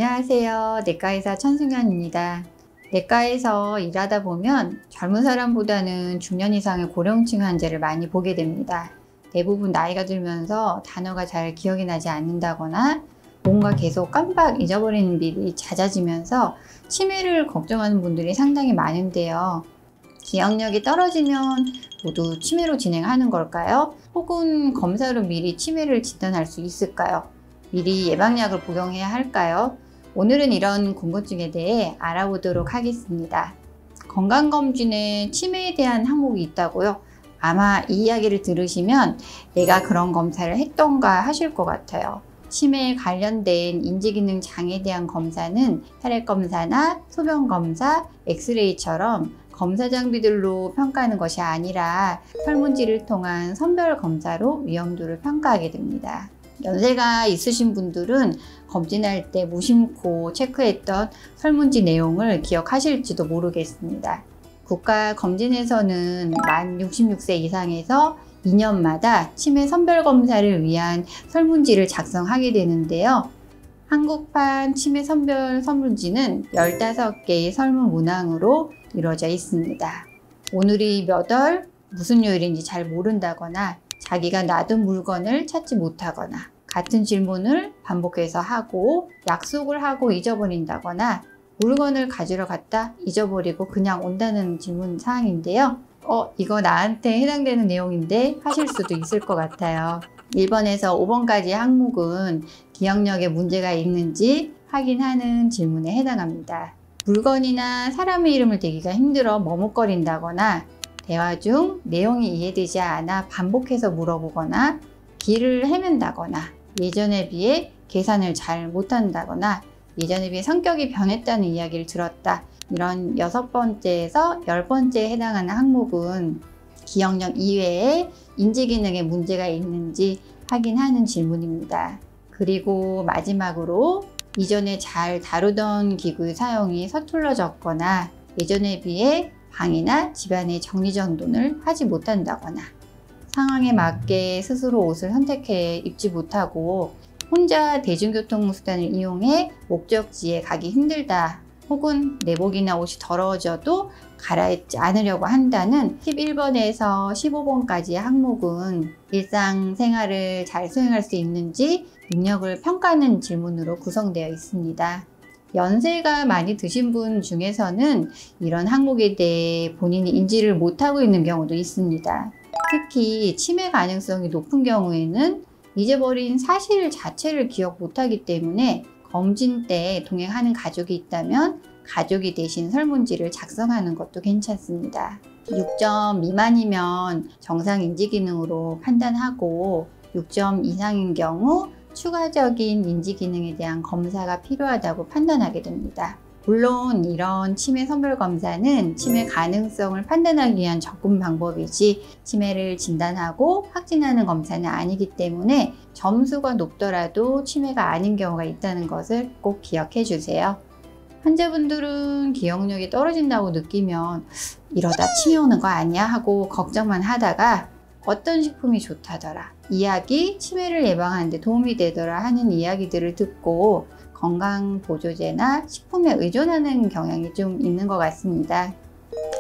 안녕하세요. 내과의사 천승연입니다. 내과에서 일하다 보면 젊은 사람보다는 중년 이상의 고령층 환자를 많이 보게 됩니다. 대부분 나이가 들면서 단어가 잘 기억이 나지 않는다거나 뭔가 계속 깜빡 잊어버리는 일이 잦아지면서 치매를 걱정하는 분들이 상당히 많은데요. 기억력이 떨어지면 모두 치매로 진행하는 걸까요? 혹은 검사로 미리 치매를 진단할 수 있을까요? 미리 예방약을 복용해야 할까요? 오늘은 이런 궁금증에 대해 알아보도록 하겠습니다. 건강검진에 치매에 대한 항목이 있다고요? 아마 이 이야기를 들으시면 내가 그런 검사를 했던가 하실 것 같아요. 치매에 관련된 인지기능 장애에 대한 검사는 혈액검사나 소변검사, 엑스레이처럼 검사 장비들로 평가하는 것이 아니라 설문지를 통한 선별검사로 위험도를 평가하게 됩니다. 연세가 있으신 분들은 검진할 때 무심코 체크했던 설문지 내용을 기억하실지도 모르겠습니다. 국가검진에서는 만 66세 이상에서 2년마다 치매 선별검사를 위한 설문지를 작성하게 되는데요. 한국판 치매 선별 설문지는 15개의 설문 문항으로 이루어져 있습니다. 오늘이 몇 월, 무슨 요일인지 잘 모른다거나 자기가 놔둔 물건을 찾지 못하거나 같은 질문을 반복해서 하고 약속을 하고 잊어버린다거나 물건을 가지러 갔다 잊어버리고 그냥 온다는 질문 사항인데요. 이거 나한테 해당되는 내용인데 하실 수도 있을 것 같아요. 1번에서 5번까지의 항목은 기억력에 문제가 있는지 확인하는 질문에 해당합니다. 물건이나 사람의 이름을 대기가 힘들어 머뭇거린다거나 대화 중 내용이 이해되지 않아 반복해서 물어보거나 길을 헤맨다거나 예전에 비해 계산을 잘 못한다거나 예전에 비해 성격이 변했다는 이야기를 들었다. 이런 6번째에서 10번째에 해당하는 항목은 기억력 이외에 인지기능에 문제가 있는지 확인하는 질문입니다. 그리고 마지막으로 이전에 잘 다루던 기구의 사용이 서툴러졌거나 예전에 비해 방이나 집안의 정리정돈을 하지 못한다거나 상황에 맞게 스스로 옷을 선택해 입지 못하고 혼자 대중교통수단을 이용해 목적지에 가기 힘들다 혹은 내복이나 옷이 더러워져도 갈아입지 않으려고 한다는 11번에서 15번까지의 항목은 일상생활을 잘 수행할 수 있는지 능력을 평가하는 질문으로 구성되어 있습니다. 연세가 많이 드신 분 중에서는 이런 항목에 대해 본인이 인지를 못하고 있는 경우도 있습니다. 특히 치매 가능성이 높은 경우에는 잊어버린 사실 자체를 기억 못하기 때문에 검진 때 동행하는 가족이 있다면 가족이 대신 설문지를 작성하는 것도 괜찮습니다. 6점 미만이면 정상 인지기능으로 판단하고 6점 이상인 경우 추가적인 인지기능에 대한 검사가 필요하다고 판단하게 됩니다. 물론 이런 치매 선별검사는 치매 가능성을 판단하기 위한 접근 방법이지 치매를 진단하고 확진하는 검사는 아니기 때문에 점수가 높더라도 치매가 아닌 경우가 있다는 것을 꼭 기억해 주세요. 환자분들은 기억력이 떨어진다고 느끼면 이러다 치매 오는 거 아니야 하고 걱정만 하다가 어떤 식품이 좋다더라, 이약이 치매를 예방하는 데 도움이 되더라 하는 이야기들을 듣고 건강보조제나 식품에 의존하는 경향이 좀 있는 것 같습니다.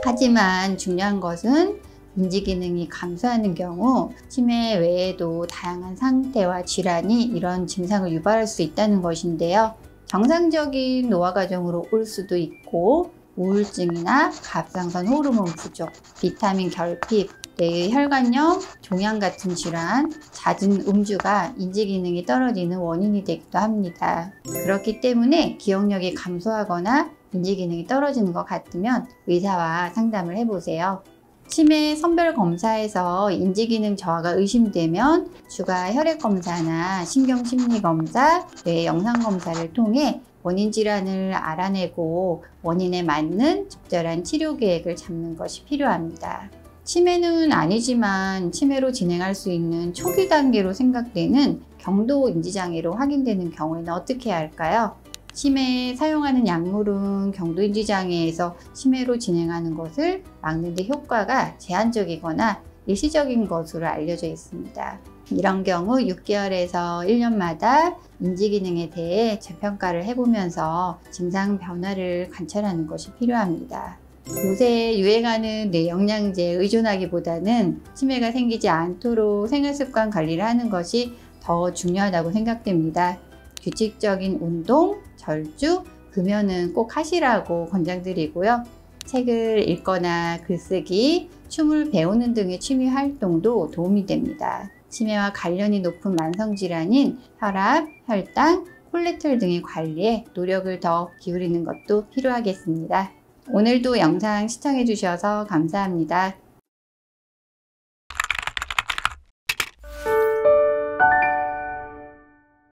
하지만 중요한 것은 인지기능이 감소하는 경우 치매 외에도 다양한 상태와 질환이 이런 증상을 유발할 수 있다는 것인데요. 정상적인 노화 과정으로 올 수도 있고 우울증이나 갑상선 호르몬 부족, 비타민 결핍, 뇌의 혈관염, 종양 같은 질환, 잦은 음주가 인지기능이 떨어지는 원인이 되기도 합니다. 그렇기 때문에 기억력이 감소하거나 인지기능이 떨어지는 것 같으면 의사와 상담을 해보세요. 치매 선별검사에서 인지기능 저하가 의심되면 추가 혈액검사나 신경심리검사, 뇌 영상검사를 통해 원인 질환을 알아내고 원인에 맞는 적절한 치료 계획을 잡는 것이 필요합니다. 치매는 아니지만 치매로 진행할 수 있는 초기 단계로 생각되는 경도 인지장애로 확인되는 경우에는 어떻게 해야 할까요? 치매에 사용하는 약물은 경도 인지장애에서 치매로 진행하는 것을 막는 데 효과가 제한적이거나 일시적인 것으로 알려져 있습니다. 이런 경우 6개월에서 1년마다 인지 기능에 대해 재평가를 해보면서 증상 변화를 관찰하는 것이 필요합니다. 요새 유행하는 뇌영양제에 의존하기보다는 치매가 생기지 않도록 생활습관 관리를 하는 것이 더 중요하다고 생각됩니다. 규칙적인 운동, 절주, 금연은 꼭 하시라고 권장드리고요. 책을 읽거나 글쓰기, 춤을 배우는 등의 취미 활동도 도움이 됩니다. 치매와 관련이 높은 만성질환인 혈압, 혈당, 콜레스테롤 등의 관리에 노력을 더 기울이는 것도 필요하겠습니다. 오늘도 영상 시청해 주셔서 감사합니다.